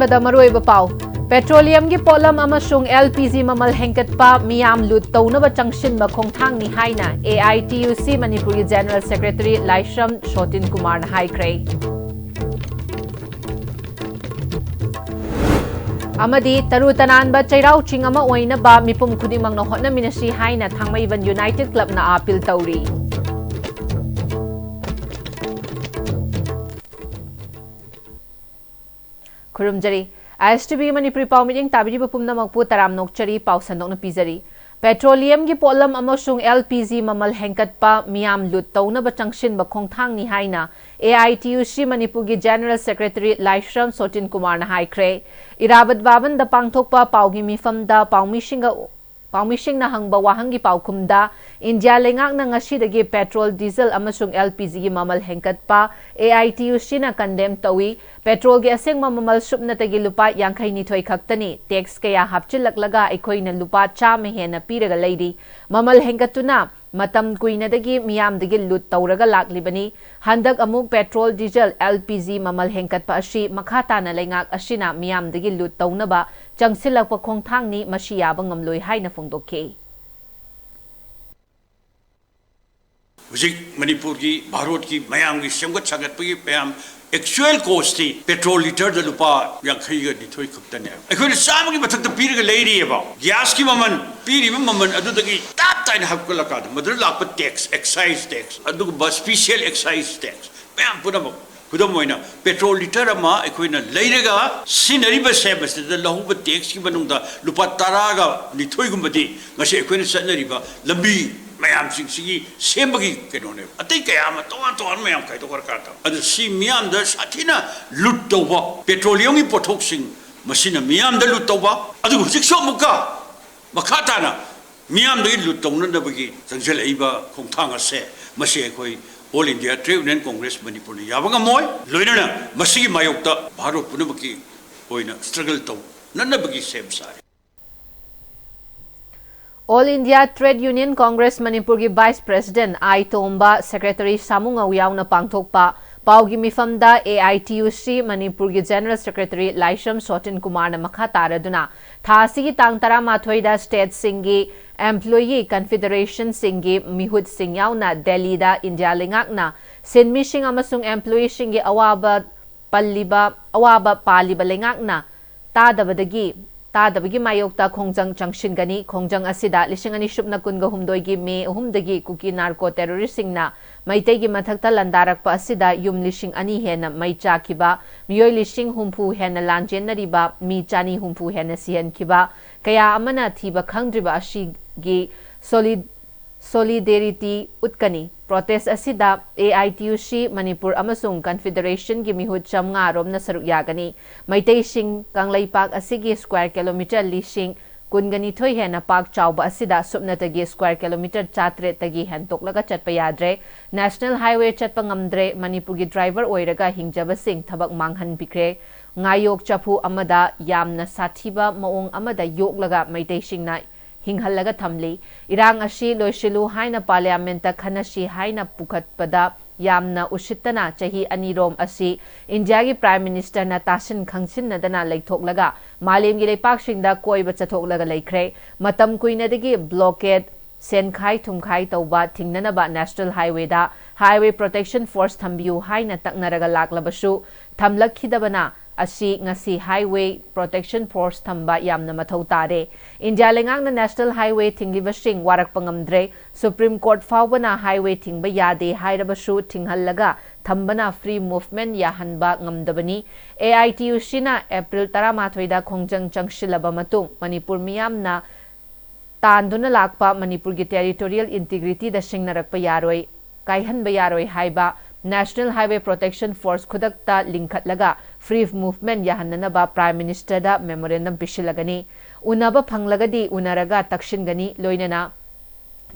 अहानबदा मरोइबा पाव पेट्रोलियम की पोलम अमसुंग एलपीजी ममल हेंकटपा मियाम लूट तौनबा चंगसिनबा खोंथांगनी हाइना AITUC Manipuri general secretary Laishram Shotin Kumar ने हाइख्रे अमदी तरु तनानबा चैराउ चिंग अमा ओइनबा मिपुम खुदिमंगना होटनमिनसी हाइना थांगमैबन यूनाइटेड क्लब ना अपील तौरी खुरुमजरी Istv Manipuri pau meeting tabiri pumna magpu taram nokchari pau sandok na pizari petroleum gi polam amosung LPG mamal hengkat pa miam lut tauna ba changsin ba khongthang ni haina AITUC Manipur gi General Secretary Laishram Sotin Kumar na haikre irabat waban da pangthok pa pau gi mifam da Paumishing na hangba wahangi paukumda India lengak na ngasidagi petrol diesel amasung LPG gi mamal hengkat pa AITUC na condemn tawi petrol gi aseng mamal supna tagi lupa yangkai nithoi khaktani tax kaya hapchillaklaga aikoi na lupa cham hena piraga leidi mamal hengkatuna matam kuinadagi miyamdagi lut tauraga laklibani handak amuk petrol diesel LPG mamal hengkat pa ashi makhata na lengak ashina miyamdagi lut taunaba changsilakpa khongthangni masiyaba ngamloi haina phongdokke Hujik Manipur ki Bharat ki mayam ki semgat sagat pagi payam actual cost ti petrol liter da lupa yankhai ga dithoi khaptane akhoi sam gi mathak ta pir ga leiri eba gas ki maman piri maman adu dagi tap tain hakula ka madru lakpa tax excise tax adu ba special excise tax payam punam kudam moina petrol liter ama akhoi na leiraga sinari ba sebas da lahu ba tax ki banung da lupa taraga dithoi gumbadi ngase akhoi na sanari ba lambi mayam sigi sembagi kenone atai kayama ton mayam kai to karta adu si miyam da sathina lut tawba petroleum gi pothok sing machine miyam da lut tawba adu hujik so muka makhata na miyam da lut tawna da bagi sangjal aiba khongthang ase masi khoi All India Trade Union Congress Manipur yabanga moy loina masigi mayokta bharat punabaki oina struggle taw nanna bagi sem sare All India Trade Union Congress Manipur ki Vice President I Tomba Secretary Samunga Uyauna Pangthokpa Paugi Mifamda AITUC Manipur ki General Secretary Laishram Sotin Kumar na makha taraduna thasi ki tang tara mathoida state singi Employee Confederation singi mihut singyauna Delhi da India lingakna sinmi sing amasung employee singi awaba paliba lingakna Tadabagi mayokta khongjang changshin gani khongjang asida lishingani shupna kunga humdoi me humdagi kuki narco terrorist singna maitai gi mathakta landarak pa asida yum lishing ani hena mai chakiba miyoi lishing humpu hena lanjenariba mi chani humpu hena sihan kiba kaya amana thiba khangdriba ashi gi solidarity utkani protest asida AITUC Manipur amasung Confederation gi mihut chamnga romna saruk yagani maitai sing kanglaipak asigi square kilometer lishing kungani thoi hena pak chawba asida supnatagi square kilometer chatre tagi hentoklaga chatpa yadre national highway chatpa ngamdre Manipur gi driver oiraga hingjaba sing thabak manghan bikre ngayok chapu amada yamna sathiba maong amada yoklaga maitai singna hinghalaga thamli irang ashi loisilu haina parliament ta khanashi haina pukhatpada yamna usittana chahi anirom asi India gi prime minister na tasin khangsin nadana leithoklaga malim gi leipak singda koiba chathoklaga leikhre matam kuina degi blockade senkhai thumkhai tawba thingnanaba national highway da highway protection force thambiu haina taknaraga laklabasu thamlakhidabana asi ngasi highway protection force thamba yamna mathau tare India lengang na national highway thingiba sing warak pangamdre Supreme Court fawbana highway thingba yade hairabasu thinghallaga thambana free movement yahanba ngamdabani AITUC na April 13 da khongjang changshilaba matung Manipur miyamna tanduna lakpa Manipur gi territorial integrity da singnarakpa yaroi kaihanba yaroi haiba National Highway Protection Force khudakta linkhatlaga free movement yahananaba Prime Minister da memorandum pishilagani unaba phanglagadi unaraga takshingani loinana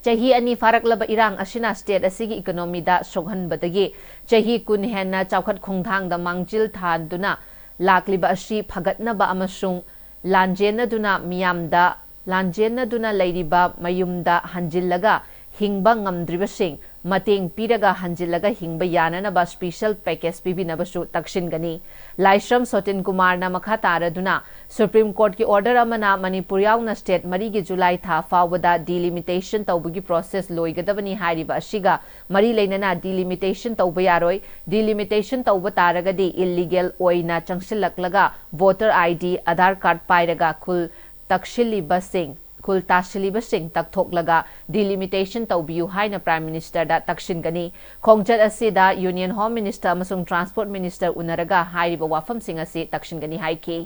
chahi ani faraklaba irang asina state asigi economy da soghanbadagi chahi kun henna chawkhat khongthang da mangjil thanduna lakliba asi phagatnaba amasung lanjenaduna miyamda leiriba mayumda hanjillaga hingba ngamdribasing mateng piraga hanjilaga hingba yananaba special package pibinabasu takshingani. Laishram Sotin Kumar na makha taraduna Supreme Court ki order amana Manipur yauna state marigi July tha fawada delimitation tawbugi process loigadabani hairiba ashiga mari leinana delimitation tawba yaroi delimitation tawba taragadi illegal oina changsilaklaga voter ID Aadhaar card pairaga khul takshilibasing khul tashlibasing takthoklaga delimitation tawbiu haina Prime Minister da takshingani khongjat asida Union Home Minister amasung Transport Minister unaraga hairiba wafam sing asi takshingani haiki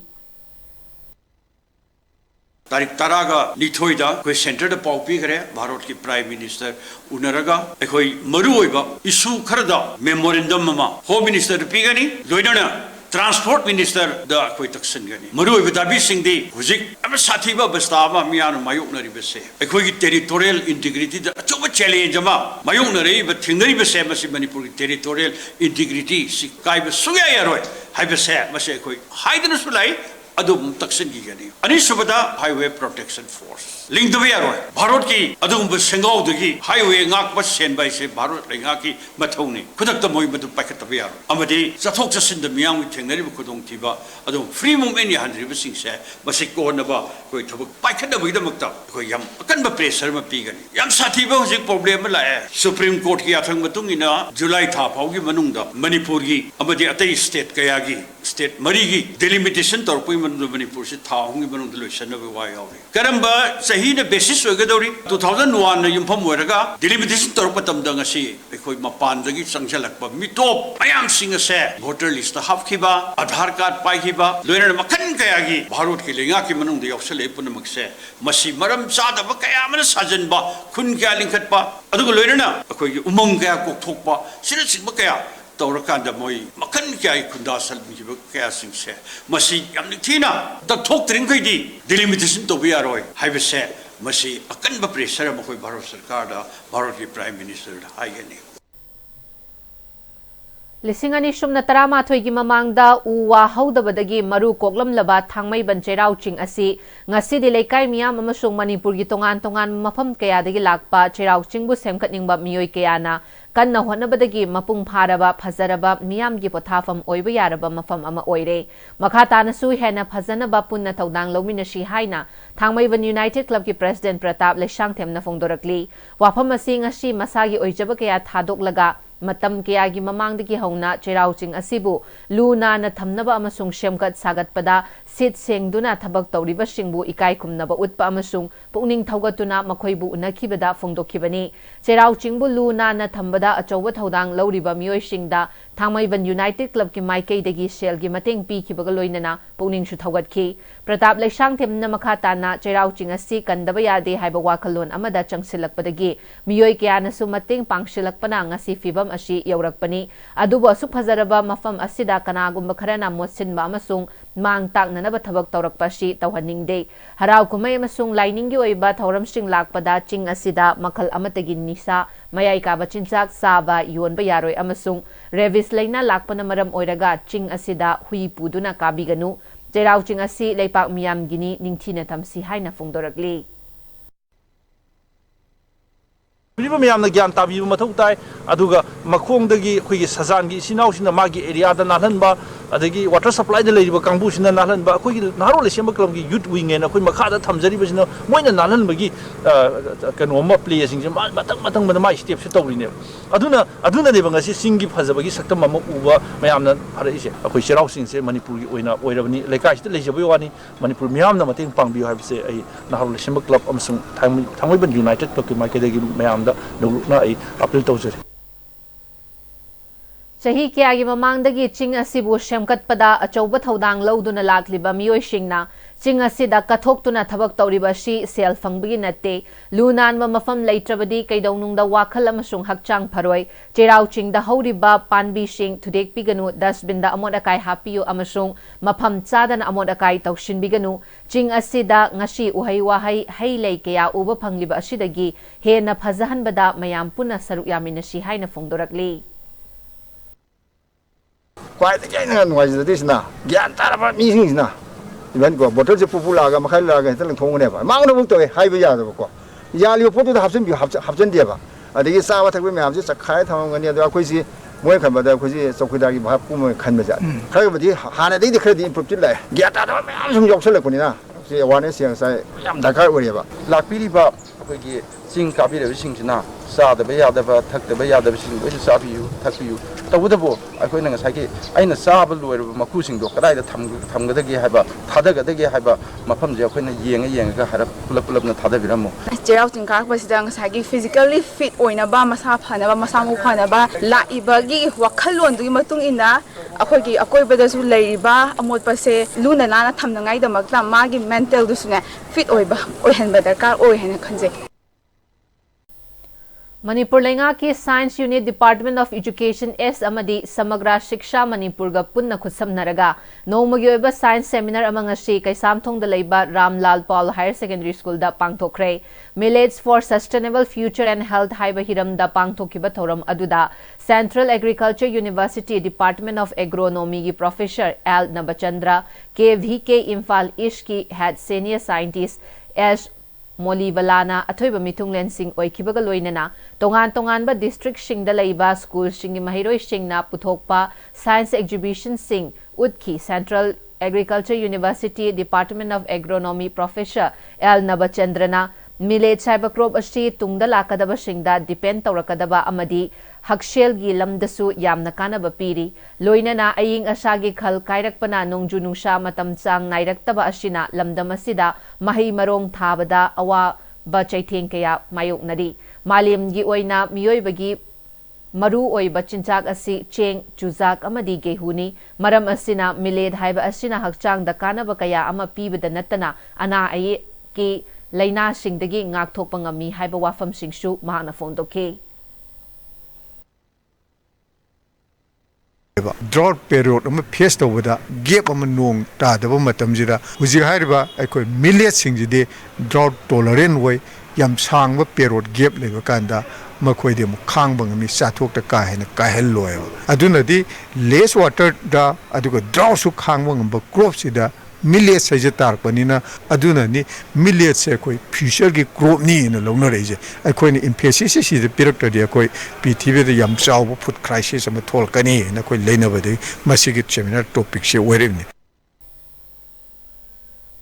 तारीख 13 का निथोइदा कोई centre the पाउपी करे भारत की prime minister उनरगा कोई मरु होइबा issue खरदा मेमोरेंडम मा होम मिनिस्टर पीगनी लोइना ट्रांसपोर्ट मिनिस्टर द कोई तक्सन गनी मरु होइबा दाबी सिंह दी हुजिक अब साथीबा बस्ताबा मियान मायुकनरी बसे कोई की टेरिटोरियल इंटीग्रिटी द अचोब चैलेंज मा मायुकनरी ब थिंगरी बसे मसी मणिपुर की टेरिटोरियल इंटीग्रिटी सिकाई बसुया यारोय हाइबसे मसे कोई हाइदन सुलाई अदुम तक्सन की गनी अनिसुबदा हाईवे प्रोटेक्शन फोर्स लिंक दबे यारोय भारत की अदुम बसंगाव दगी हाईवे ngak बस सेन बाय से भारत लेंगा की मथौनी खुदक त मोय मदु पाखत तबे यारो अमदि जथोक जसिन द मियाम थेंगनरि खुदोंग थिबा अदुम फ्री मूवमेंट याहनरि बसिंग से बसे कोनबा कोई थबक पाखत दबि दमकता कोई यम अकन ब प्रेशर म पीगनी यम साथीबा हुजिक प्रॉब्लम लाए सुप्रीम कोर्ट की आथंग मतुंग इना जुलाई था फाउगी मनुंग द मणिपुर की अमदि अतै स्टेट कया की स्टेट मरी की डिलिमिटेशन तौर मणिपुर से था होंगे मनुंग लोइसनबे वा यावरे करंबा सही ने बेसिस होगदौरी 2001 न युमफम होरगा डिलिमिटेशन तौर पतम दंगसी एखोय मपान दगी संगजलकबा मिटोप मयाम सिंग से वोटर लिस्ट हाफखिबा आधार कार्ड पाइखिबा लोइना मखन कयागी भारत की लेंगा की मनुंग यौसले पुनमक से मसी मरम चादब कया मन साजनबा खुन क्या लिंखतबा अदुग लोइना अखोय उमंग कया कोकथोकबा सिर सिब कया तौरकांदा मोई मखन क्या खुंदा सलमिबा कया सिंग से मसी यामनि थीना तथोक्त्रिंखैदी डिलिमिटेशन तोबि यारोय हाइबसे मसी अकनब प्रेशर मखोय भारत सरकार दा भारत की प्राइम मिनिस्टर हाइगनी लिसिंग अनि सुमना तरामाथोय की ममांगदा उवा हौदबदगी मरु कोकलमलबा थांगमै बंचेराव चिंग असि ngasi लेकाय मियाम अमसुंग मणिपुर की तोंगान तोंगान मफम कयादगी लाकपा चेराव चिंगबु सेमखतनिंगबा मियोय कयाना कन्ना होनबदगी मपुंग फारबा फजरबा मियाम की पोथाफम ओइबा यारबा मफम अमा ओइरे मखा तानसु हेना फजनबा पुन्ना थौदांग लौमिनसी हाइना थांगमैबन यूनाइटेड क्लब की प्रेसिडेंट प्रताप लेशांगथेमना फोंदोरकली वाफम असि ngasi मसागी ओइजबा कया थादोकलगा मतम कयागी ममांगदगी हौना चेराउचिंग असिबु लूना न थमनबा अमसुंग शेमकत सागतपदा सिट सेंगदुना थबक तौरिबसिंगबु इकाई खुमनबा उतपा अमसुंग पुकनिंग थौगतुना मखोइबु उनखिबदा फोंदोखिबनी चेराउचिंगबु लूना न थंबदा अचौब थौदांग लौरिबा मियोइसिंगदा थांगमैबन यूनाइटेड क्लब की माइकैदगी सेलगी मतेंग पीखिबगा लोइनना पुकनिंगसु थौगतखि प्रताप लेशांगथेमना मखा ताना चेराउचिंग असि कंदबा यादे हाइबा वाखलोन अमदा चंगसिलकपदगी मियोइ कयानसु मतेंग पांगसिलकपना ngasi फिबम अशी यौरकपनी अदुबो असुक फजरबा मफम असिदा कनागुम्बा खरना मोसिनबा अमसुंग मांग ताकननबा थबक तौरकपासी तौहनिंगदे हराव कुमै अमसुंग लाइनिंगी ओइबा थौरमसिंग लाकपदा चिंग असिदा मखल अमतगी निसा मयाई काबा चिंचाक साबा योनबा यारोय अमसुंग रेविस लेना लाकपना मरम ओइरगा चिंग असिदा हुई पुदुना काबिगनु चेराव चिंग असि लेपाक मियामगिनी निंगथिना तमसी हाइना फोंदोरकली मैम ज्ञान ताबी मौ ताई मखोंगी अखोई सजान की इनाउना मागी एरिया नाहनब अदगी वाटर सप्लाई कांगूसीना नाहनब अखोई नहारोल सेम क्लब की यूथ विंग अखोई मखा थमजरीबना मोइना नाहनबगी कनोम प्ले मतंग माई स्टेप तौरीने चिंगी फजबगी सक्तम उब मैम फरईसे अखोई चेराउसिंग मणिपुर लेकाई लेजब वानी मणिपुर मैम मतंग पांगी है Naharol Sem club Thangmeiband united club की माइकैदगी मैम अपील तौजरी चही कयागी ममांगदगी चिंग असिबु सेमकतपदा अचौब थौदांग लौदुना लाक्लिबा मियोइसिंगना चिंग असिदा कथोक्तुना थबक तौरिबासी सेल फंगबगी नते लुनानबा मफम लेत्रबदी कैदौनुंगदा वाखल अमसुंग हकचांग फरोय चेराव चिंगदा हौरिबा पानबीसिंग थुदेकपिगनु डस्टबिनदा अमोद अकाई हापियु अमसुंग मफम चादन अमोद अकाई तौशिनबिगनु चिंग असिदा ngasi uhai wahai hei lei kaya uba phangliba asidagi hena phajahanbada mayam puna saruk yaminasi haina phongdorakli quite again was this na gyan taraba meetings na even go bottle je pupula ga makhal la ga tan thong ne ba mang no to hai ba ya da ko ya li photo da hapsen bi hapsen dia ba अदगी चाबा थकबे मैम से चखाय थमगनी अदो अखोइसी मोय खबदा अखोइसी चौकीदार की भाप कुम खनबे जा खरबदी हानादि खरदि इम्प्रूव चिलाय ग्याता द मैम सुम यौसलकनिना से अवेयरनेस यांसाय याम दरकार ओरेबा लाक्पीरिबा अखोइगी चिंग काबिरबिसिंगसिना चादबा यादबा थक्तबा यादबसिंग लोइस चाबियु थक्पियु तबुदबो अखोइना ngसाइगी आइना चाबा लोइरबा मकुसिंगदो कदाइदा थमगदगे हाइबा थादगदगे हाइबा मफमजे अखोइना येंगा हारा पुलप पुलपना थादबिरमो चेराव चिंकाबसिदा ngसाइगी फिजिकली फिट ओइनाबा मसा फनाबा मसामु फनाबा लाइबागी वखलोंदुगी मतुंग इना अखोइगी अकोइबदसु लैरिबा अमोटपसे लुना नाना थमनगाइदमक्ता मागी मेंटल दुसुने फिट ओइबा ओइहनबा दरकार ओइहना खंजे मणिपुर लेंगा की science unit department of education S अमदी समग्र शिक्षा मणिपुर गा पुन्ना खुसमनरगा नोमगी ओइबा साइंस सेमिनार अमंगसी कैसामथोंग द लेबा Ramlal Paul higher secondary school दा पांगथोखरे millets for sustainable future and health हाइबा हिरम दा पांगथोखिबा थौरम अदुदा central agriculture university department of agronomy की प्रोफेसर एल नबचंद्र के इम्फाल ईस्ट की हेड सीनियर साइंटिस्ट एस मोलीवलाना अथोइबा मिथुंगलेन सिंह ओइखिबगा लोइनना तोंगान तोंगानबा डिस्ट्रिक्ट सिंगदा लैबा स्कूल सिंगी महिरोइ सिंगना पुथोकपा साइंस एग्जिबिशन सिंह उदखी central agriculture university department of agronomy professor L नबचंद्रना मिलेट साइबा क्रॉप असी तुंगदा लाकदबा सिंगदा डिपेंड तौरकदबा अमदी हक्सेल गी लमदसु यामना कानबा पीरी लोइनना अयिंग असागी खल कायरकपना नोंजु नुंसा मतम चांग नाइरक्तबा असिना लमदम असिदा मही मरोंग थाबदा अवा बचैथेंग कया मायोकनरी मालेमगी ओइना मियोइबगी मरु ओइबा चिंचाक असि चेंग चुजाक अमदी गेहुनी मरम असिना मिलेद हाइबा असिना हक्चांग द कानबा कया अमा पीबदा नत्तना अना अये की लैना सिंगदगी ngaktokpa ngami haiba wafam singsu mahana fondoke drought period ama face tawada gap ama nong ta daba matam jira huji haiba aikoi millet singjide drought tolerant way yam sangba period gap leba kanda makhoi de mu khangba ngami sathok ta ka hena ka hel loy aduna di less water da aduga drought su khangba ngamba crop sida millet sai je tar panina aduna ni millet se koi future gi crop ni na longna reje ai koi ni emphasis si de period de koi ptv de yam chaw food crisis am thol kani na koi leina bade masigi seminar topic se weremni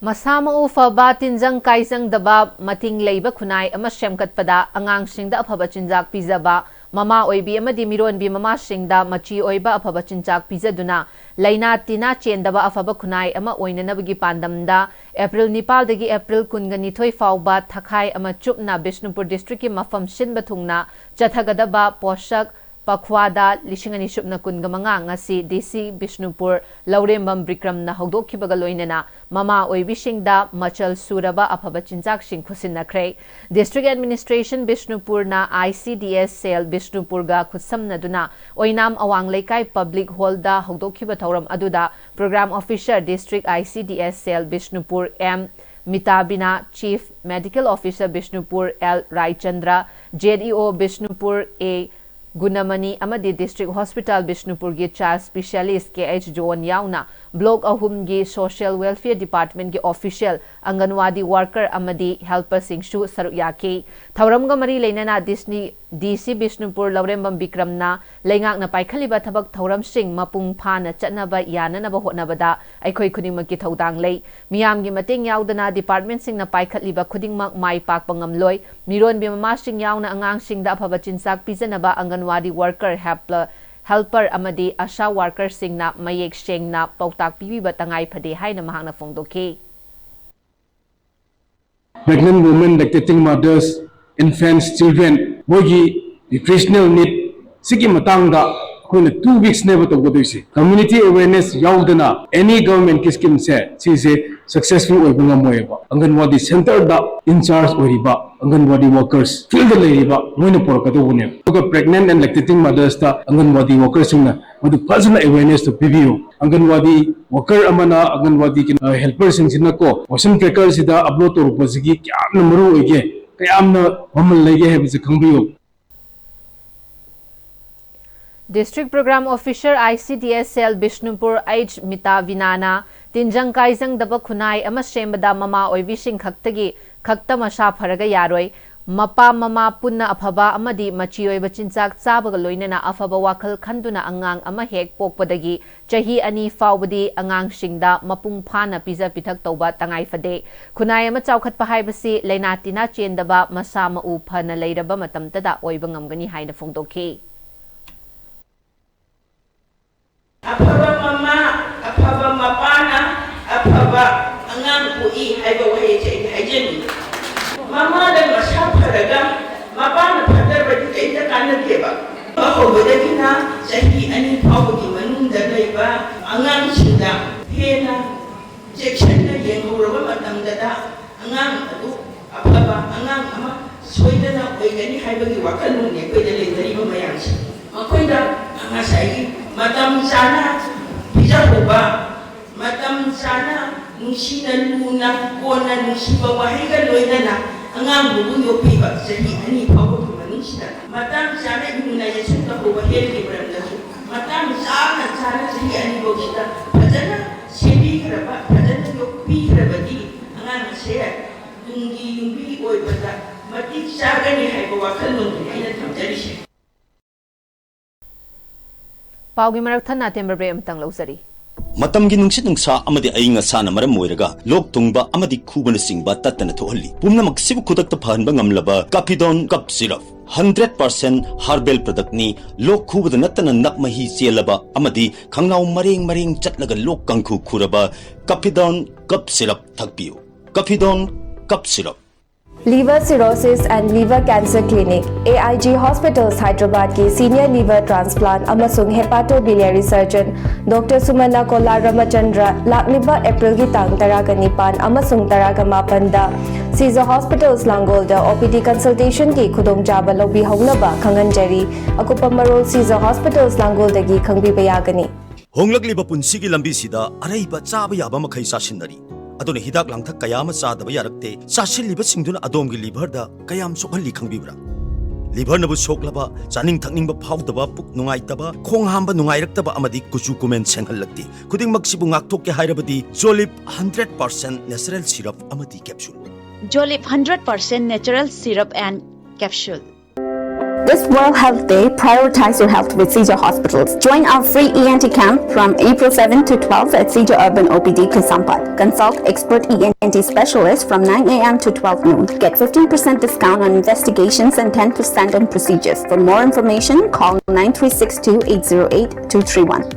Masama ufaba tinjang kaisang daba mating leiba khunai ama semkatpada angang singda afaba chinjak pizaba mama oibi amadi miron bi mama singda machi oiba afaba chinjak pizaduna laina tina chendaba afaba khunai ama oinanabagi pandamda April Nepal dagi April kungani thoi fauba thakai ama chupna Bishnupur district ki mafam sinba thungna chathagadaba poshak Pakhwada lishingani shupna kungamanga ngasi DC Bishnupur Laurembam Bikramna hogdokhibaga loinana mama oibishingda machal suraba afaba chinjak sing khusinnakhre District Administration Bishnupur na ICDS Cell Bishnupur ga khusamna duna oinam awang leikai Public Hall da hogdokhiba thauram aduda Program Officer District ICDS Cell Bishnupur M Mitabina Chief Medical Officer Bishnupur L Raichandra JDO Bishnupur A Gunamani amadi District Hospital Bishnupur gi Child Specialist KH John Yauna Block Ahum gi Social Welfare Department gi Official Anganwadi Worker amadi Helper Singshu Sarukyaki Thauramga mari leinana DC Bishnupur Laurembam Bikramna leingak na paikhaliba thabak thauram sing mapung phana chatnaba yananaba hotnabada aikhoi khudingmak ki thodang lei miyam gi mateng yaudana department sing na paikhaliba khudingmak mai pak pangamloi miron bi mama sing yauna angang sing da phaba chinsak pijanaba Anganwadi Worker Helper amadi Asha Worker singna mayek sengna pautak pibiba tangai phade haina mahangna phongdoke Pregnant women, lactating mothers, infants, children, bogi nutritional need sigi matangda koina 2 weeks never to go doisi community awareness yaudana any government ki scheme se chise successful oibanga moeba Anganwadi center da in charge oriba Anganwadi workers field leiba moina porkado bune to pregnant and lactating mothers da Anganwadi workers singna madu fazna awareness to pvu Anganwadi worker amana Anganwadi ki helper singna ko motion tracker sida upload to rupasigi kyamna maru oige kyamna mamal lege hebse khangbiyo District Program Officer ICDS Cell Bishnupur H Mita Vinana Tinjang Kaisang daba khunai ama sembada mama oibishing khaktagi khakta masha pharaga yaroi mapa mama punna afaba amadi machioi chinchak chabaga loinana afaba wakhal khanduna angang ama hek pokpadagi chahi ani fawbadi angang singda mapung phana pija pithak toba tangai fade khunai ama chawkhat pa haibasi leinatina chendaba masa ma u phana leiraba matamtada oiba ngamgani haina phongdokhi afaba mama afaba mapana afaba angang pui haiba wahe chai haijeni mama da masa pharaga mapana phadar badi kaita kana keba bahobadakina chahi ani phawgi manunda leiba angang sinda hena section na yenghoraba matamdada angang adu afaba angang ama soidana oigani haibagi wakalung ne koida leidariba mayamsi makoida angasai matam sana bijahoba matam sana nusina luna kona nusiba wahiga loidana angang bubu yopiba sahi ani pawagi manusina matam sana inuna yasuta hoba helgi beramdasu matam sana sahi ani bosita padana sebi kraba padana yopi krabadi angang saya dungi yumbi oibada mati sagani haiba wakalung ne aina tamjarisi Paugi marakthana temberbre amtang lausari matamgi nungsit nungsa amadi ainga sana maram moiraga lok tungba amadi khubana singba tatana thohalli pumnamak sibu khudakta phanba ngamlaba Capidon cup syrup 100% herbal product ni lok khubada natana nakmahi chelaba amadi khangnaw mareng chatlaga lok kangkhu khuraba Capidon cup syrup thakpiu Capidon cup syrup Liver Cirrhosis and Liver Cancer Clinic, AIG Hospitals, Hyderabad की Senior Liver Transplant अमसुंग Hepatobiliary Surgeon Dr. Sumana Kola Ramachandra लाकलिबा अप्रैल की तांग तरागा निपान अमसुंग तरागा मापंदा Caesar Hospitals Langolda OPD consultation की खुदोंग जाबा लोबी होंगनबा खंगनजरी अकुपा मरोल Caesar Hospitals Langolda की खंगबी बयागनी होंगलकलिबा पुंसिगी लंबी सिदा अरैबा चाबा याबा मखै सासिनरी adone hidak langthak kayama sadaba yarakte sasiliba singduna adomgi liver da kayam sokhalli khangbibra liver nabu soklaba chaning thakningba phawdaba puk nungaitaba khong hamba nungairaktaba amadi kuchu kumen senghallakti khuding maksibu ngakthok ke hairabadi Jolip 100% natural syrup amadi capsule Jolip 100% natural syrup and capsule. This World Health Day, prioritize your health with Caesar Hospitals. Join our free ENT camp from April 7 to 12 at Caesar Urban OPD, Kasampat. Consult expert ENT specialists from 9 a.m. to 12 noon. Get 15% discount on investigations and 10% on procedures. For more information, call 9362-808-231.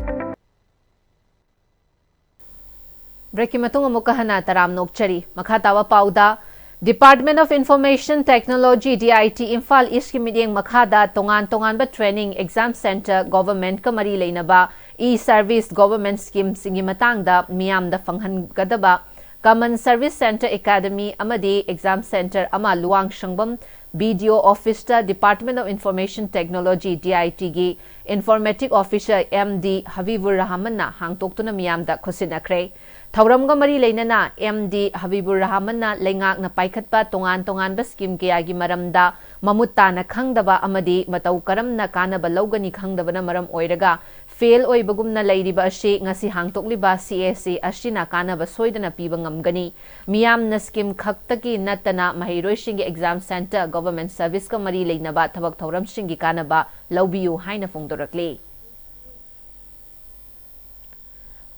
Breaking matung amukahana taram nokchari makatawa pauda Department of Information Technology DIT Imphal East Kimiding Makhada tongan ba training exam center government kamari leinaba e-service government scheme singi matangda miyam da fanghan gadaba Common Service Center Academy amadi exam center ama luang shangbam BDO office ta Department of Information Technology DIT gi informatic officer MD Habibur Rahman na hangtoktuna miyam da khosinakre Thauramga mari leinana MD Habibur Rahman na lengak na paikhatpa tongan ba scheme kayagi maramda mamutta na khangdaba amadi matau karam na kanaba lawgani khangdaba na maram oiraga fail oibagumna leiriba ashi ngasi hangtokliba CSC ashina kanaba soidana piba ngamgani miyam na scheme khaktaki natana mahiroishingi exam center government service ka mari leinaba thabak thauram shingi kanaba lawbiyu haina phongdorakle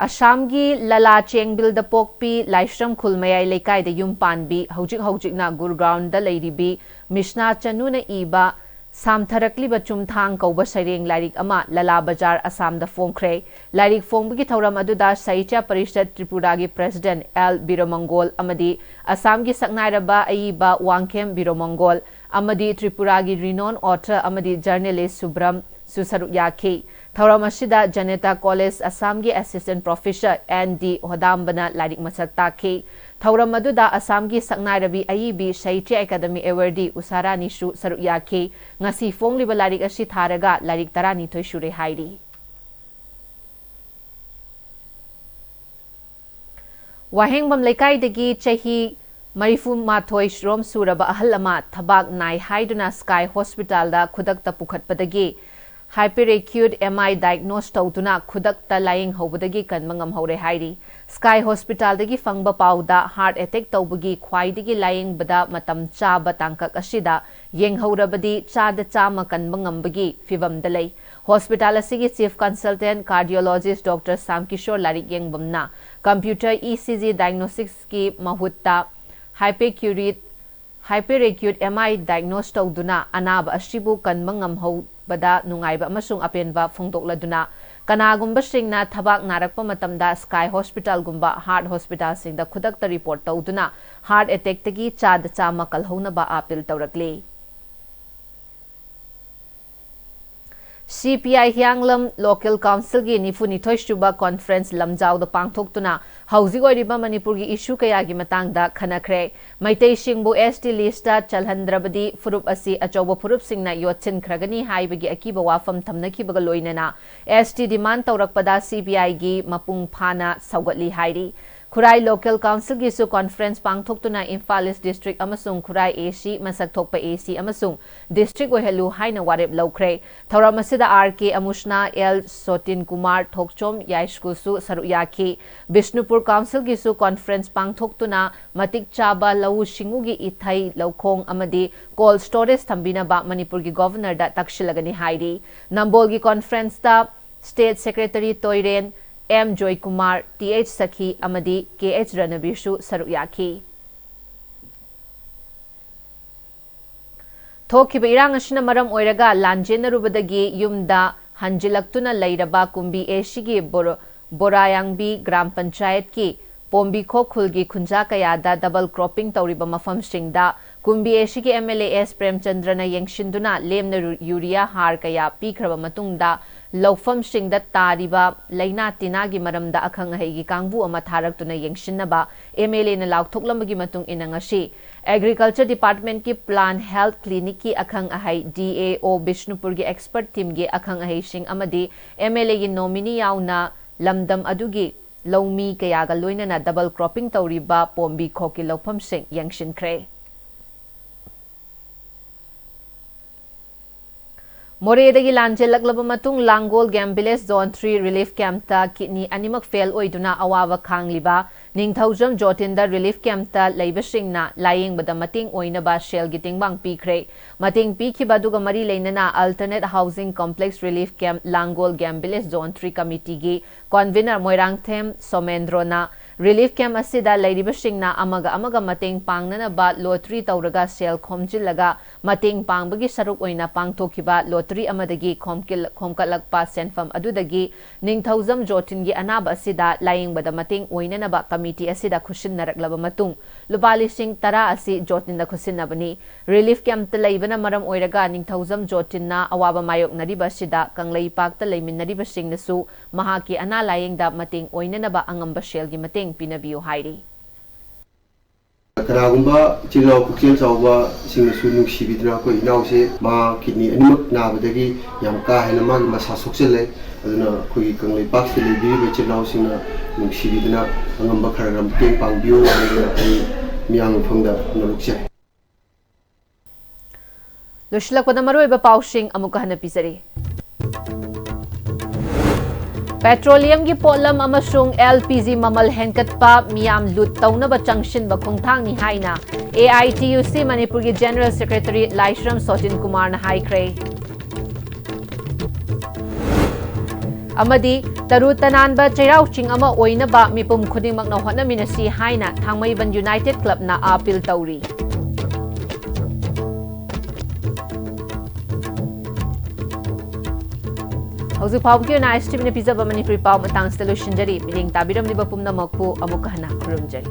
Assamgi Lala Chengbil da Pokpi Laishram Khulmayai Lekai da Yumpanbi Hojik na Gurgaon da Lairibi Mishna Chanuna Iba Samtharakli Chumthang Kauba Sareng Larik Ama Lala Bajar Assam da Fongkre Larik Fongbigi Thauram Aduda Saicha Parishad Tripuragi President L. Biromongol Amadi Assamgi Saknairaba Aiba Wangkem Biromongol Amadi Tripuragi renowned author Amadi journalist Subram Susaru Yake Thauram Ashida Janeta College Assamgi Assistant Professor N.D. Hodambana Larik Masak Take Thauram Aduda Assamgi Saknairabi Aibi Saiche Academy Awardee Usara Nishu Saru Yake Ngasi Fongliba Larik Ashi Tharaga Larik Tarani Toishure Hairi Wahengbam Lekai Degi Chahi Marifu Mathoi Shrom Suraba Ahalama Thabak Nai Haiduna Sky Hospital da Khudakta Pukhat Padagi Hyperacute MI diagnosed tautuna khudakta lying hobudagi kanmangam hore hairi Sky Hospital dagi fangba pauda heart attack tawbagi khwaidagi layingbada matam chaba tangkak asida yenghaurabadi chada chama kanba ngambagi fibamda lei. Hospital asigi Chief Consultant Cardiologist Dr. Sam Kishore Larik yengbamna computer ECG diagnostics ki mahutta hyperacute MI diagnose tawduna anaba ashibu kanba ngamhaubada nungaiba amasung apenba phongdokladuna Kanagumba singna thabak narakpa matamda Sky Hospital gumba Heart Hospital singda khudakta report tawduna heart attack tagi chad chama kalhonaba apil tawrakle. CPI Hyanglam Local Council gi Nifunithoi Shuba Conference Lamjau da pangthoktuna hauji oiriba Manipur gi issue kaya gi matangda khanakre Maitei Singbu ST lista chalhandrabadi furup asi achoba furup singna yotchin khragani haibagi akiba wafam thamnakibaga loinana ST demand tawrakpada CPI gi mapung phana saugatli hairi Khurai Local Council gi su conference pangthoktuna Imphal East District amasung Khurai AC masak thokpa AC amasung district ohelu haina warep lokre thoram asida RK Amushna L Sotin Kumar Thokchom Yai School su saru yaki Bishnupur Council gi su conference pangthoktuna matik chaba lau shingu gi ithai laukhong amadi cold storage thambina ba Manipur gi governor da takshilagani hairi Nambol gi conference da State Secretary Toiren M. Joy Kumar, TH Sakhi, Amadi, KH Ranabishu, Saruyaki. Thokiba irang asina maram oiraga lanjena rubadagi yumda hanjilaktuna lairaba kumbi eshigi borayangbi gram panchayat ki pombi khokhulgi khunja kayada double cropping tawriba mafam singda kumbi eshigi MLA S Premchandrana yengshinduna lemna urea har kaya pikraba matungda Laufam Singda Tariba, Laina Tinagi Maramda Akang Haigi Kangbu ama Taraktuna Yengshinaba, MLA na Lauktuklamagi Matung Inangashi. Agriculture Department ki Plant Health Clinic ki Akang Ahay DAO Bishnupur gi expert team gi Akang Ahay Sing Amadi, MLA gi nominee yauna Lamdam Adugi, Laumi Kayaga Luina na double cropping tawriba Pombi Koki Laufam Sing Yengshin Kre. Moredagi lanjelaklaba matung Langol Gambiles Zone 3 Relief Camp ta kidney animak fail oiduna awawa khangliba ningthaujam jotinda relief camp ta leibasingna laying bada mating oinaba shell giting bang pikre mating pikhiba duga mari leinana alternate housing complex relief camp Langol Gambiles Zone 3 committee gi convener Moirangthem Somendrona Relief camp asida leiribasingna amaga mating pangnana ba lottery tawraga sel khomjillaga mating pangbagi saruk oina pangthokiba lottery amadagi khomkalakpa senfam adudagi ningthaujam jotingi anaba asida laying bada mating oinana ba committee asida khushin naraklaba matung lupali sing tara asi jotinda khusinnabani relief camp ta leibana maram oiraga ningthaujam jotinna awaba mayok nariba asida kanglei pakta leiminariba singnasu mahaki ana layingda mating oinana ba angamba shelgi mating Pinabiyo Hairi. Kanagumba Chilaw Pukchel Chawba Singnasu Nungsibidna ko inawse ma kidney animak nabadagi yam ka hena ma masa soksele aduna koi kanglei pak sele bi Chilaw singna Nungsibidna angamba khararam teng pangbiyo ai miyang phangda nalukse Lushla kodamaru eba paushing amuka hana pisari Petroleum gi polam amasung LPG mamal henkatpa miyam lut tawnaba changshin ba khongthang ni haina AITUC Manipur gi General Secretary Laishram Sotin Kumar na haikre Amadi taru tananba chairau ching ama oinaba mipum khudingmak na hotnaminasi haina Thangmaiban United Club na appeal tauri Hauzu Pawki na Istv na pizza ba Manipuri Paw matang solution jari piling tabiram liba pumna mokpu amukahna kurumjari